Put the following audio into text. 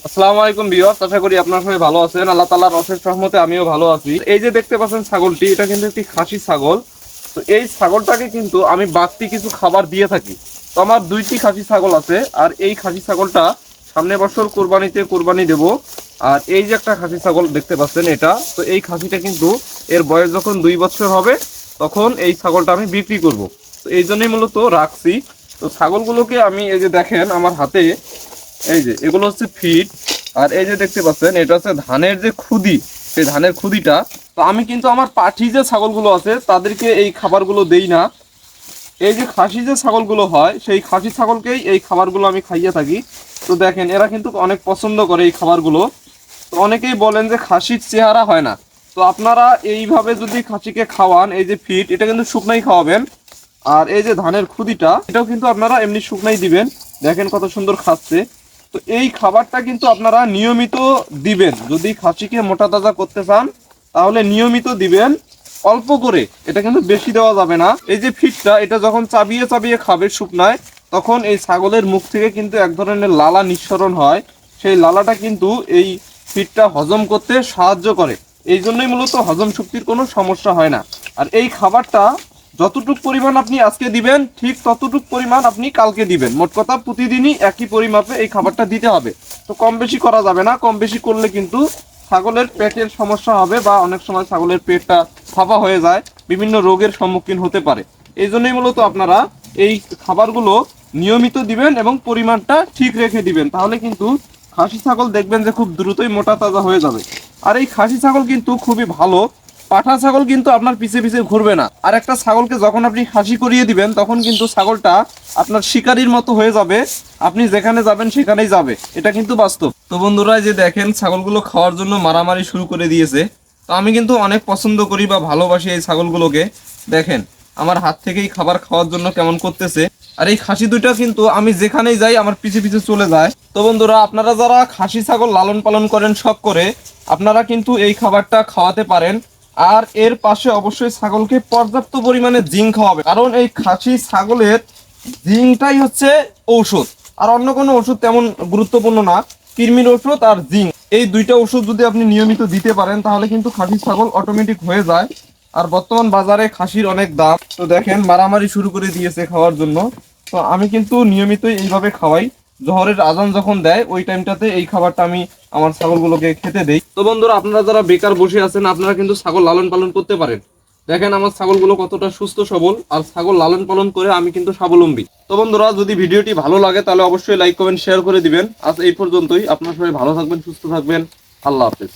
আসসালামু আলাইকুম ভিউয়ার্স, আশা করি আপনারা সবাই ভালো আছেন। আল্লাহ তাআলার অশেষ রহমতে আমিও ভালো আছি। এই যে দেখতে পাচ্ছেন ছাগলটি, এটা কিন্তু একটি খাসি ছাগল। তো এই ছাগলটাকে কিন্তু আমি বাড়তি কিছু খাবার দিয়ে থাকি। তো আমার দুইটি খাসি ছাগল আছে, আর এই খাসি ছাগলটা সামনের বছর কোরবানি দেব। আর এই যে একটা খাসি ছাগল দেখতে পাচ্ছেন এটা, তো এই খাসিটা কিন্তু এর বয়স যখন 2 বছর হবে তখন এই ছাগলটা আমি বিক্রি করব। তো এই জন্যই মূলত রাখছি। তো ছাগলগুলোকে আমি এই যে দেখেন আমার হাতে, এই যে এগুলো হচ্ছে ফিড। আর এই যে দেখতে পাচ্ছেন এটা হচ্ছে ধানের যে খুদি, সেই ধানের খুদিটা। তো আমি কিন্তু আমার পাঠি যে ছাগলগুলো আছে তাদেরকে এই খাবারগুলো দেই না। এই যে খাসি যে ছাগলগুলো হয় সেই খাসি ছাগলকেই এই খাবারগুলো আমি খাইয়ে থাকি। তো দেখেন এরা কিন্তু অনেক পছন্দ করে এই খাবারগুলো। তো অনেকেই বলেন যে খাসির চেহারা হয় না। তো আপনারা এইভাবে যদি খাসিকে খাওয়ান, এই যে ফিড এটা কিন্তু শুকনাই খাওয়াবেন। আর এই যে ধানের খুদিটা এটাও কিন্তু আপনারা এমনি শুকনাই দিবেন। দেখেন কত সুন্দর খাচ্ছে। তো এই খাবারটা কিন্তু আপনারা নিয়মিত দিবেন। যদি খাসিকে মোটা তাজা করতে চান তাহলে নিয়মিত দিবেন, অল্প করে। এটা কিন্তু বেশি দেওয়া যাবে না। এই যে ফিডটা এটা যখন চাবিয়ে চাবিয়ে খাবে শুকনায়, তখন এই ছাগলের মুখ থেকে কিন্তু এক ধরনের লালা নিঃসরণ হয়। সেই লালাটা কিন্তু এই ফিডটা হজম করতে সাহায্য করে। এই জন্যই মূলত হজম শক্তির কোনো সমস্যা হয় না। আর এই খাবারটা যতটুক পরিমাণ আপনি আজকে দিবেন ঠিক ততটুক পরিমাণ আপনি কালকে দিবেন। মোট কথা প্রতিদিনই একই পরিমাপে এই খাবারটা দিতে হবে। তো কম বেশি করা যাবে না। কম বেশি করলে কিন্তু ছাগলের পেটের সমস্যা হবে, বা অনেক সময় ছাগলের পেটটা ফাঁপা হয়ে যায়, বিভিন্ন রোগের সম্মুখীন হতে পারে। এই জন্যই মূলত আপনারা এই খাবারগুলো নিয়মিত দিবেন এবং পরিমাণটা ঠিক রেখে দিবেন। তাহলে কিন্তু খাসি ছাগল দেখবেন যে খুব দ্রুতই মোটা তাজা হয়ে যাবে। আর এই খাসি ছাগল কিন্তু খুবই ভালো। পাঠা ছাগল কিন্তু আপনার পিছে পিছে ঘুরবে না। আর একটা ছাগলকে যখন আপনি খাসি করিয়ে দিবেন তখন কিন্তু ছাগলটা আপনার শিকারীর মতো হয়ে যাবে। আপনি যেখানে যাবেন সেখানেই যাবে, এটা কিন্তু বাস্তব। তো বন্ধুরা, যে দেখেন ছাগলগুলো খাওয়ার জন্য মারামারি শুরু করে দিয়েছে। তো আমি কিন্তু অনেক পছন্দ করি বা ভালোবাসি এই ছাগলগুলোকে। দেখেন আমার হাত থেকেই খাবার খাওয়ার জন্য কেমন করতেছে। আর এই খাসি দুইটা কিন্তু আমি যেখানেই যাই আমার পিছে পিছে চলে যায়। তো বন্ধুরা, আপনারা যারা খাসি ছাগল লালন পালন করেন শখ করে, আপনারা কিন্তু এই খাবারটা খাওয়াতে পারেন। আর এর পাশে অবশ্যই ছাগলকে পর্যাপ্ত পরিমাণে জিঙ্ক খাওয়াবে, কারণ এই খাসি ছাগলের জিঙ্কটাই হচ্ছে ঔষধ। আর অন্য কোনো ওষুধ তেমন গুরুত্বপূর্ণ না। কৃমির ওষুধ আর জিঙ্ক, এই দুইটা ওষুধ যদি আপনি নিয়মিত দিতে পারেন তাহলে কিন্তু খাসি ছাগল অটোমেটিক হয়ে যায়। আর বর্তমান বাজারে খাসির অনেক দাম। তো দেখেন মারামারি শুরু করে দিয়েছে খাওয়ার জন্য। তো আমি কিন্তু নিয়মিতই এইভাবে খাওয়াই। জোহরের আজান যখন দেয় ওই টাইমটাতে এই খাবারটা আমি আমার ছাগলগুলোকে খেতে দেই। তো বন্ধুরা, আপনারা যারা বেকার বসে আছেন আপনারা কিন্তু ছাগল লালন পালন করতে পারেন। দেখেন আমার ছাগলগুলো কতটা সুস্থ সবল, আর ছাগল লালন পালন করে আমি কিন্তু স্বাবলম্বী। তো বন্ধুরা, যদি ভিডিওটি ভালো লাগে তাহলে অবশ্যই লাইক কমেন্ট শেয়ার করে দিবেন। আজ এই পর্যন্তই। আপনারা সবাই ভালো থাকবেন, সুস্থ থাকবেন। আল্লাহ হাফেজ।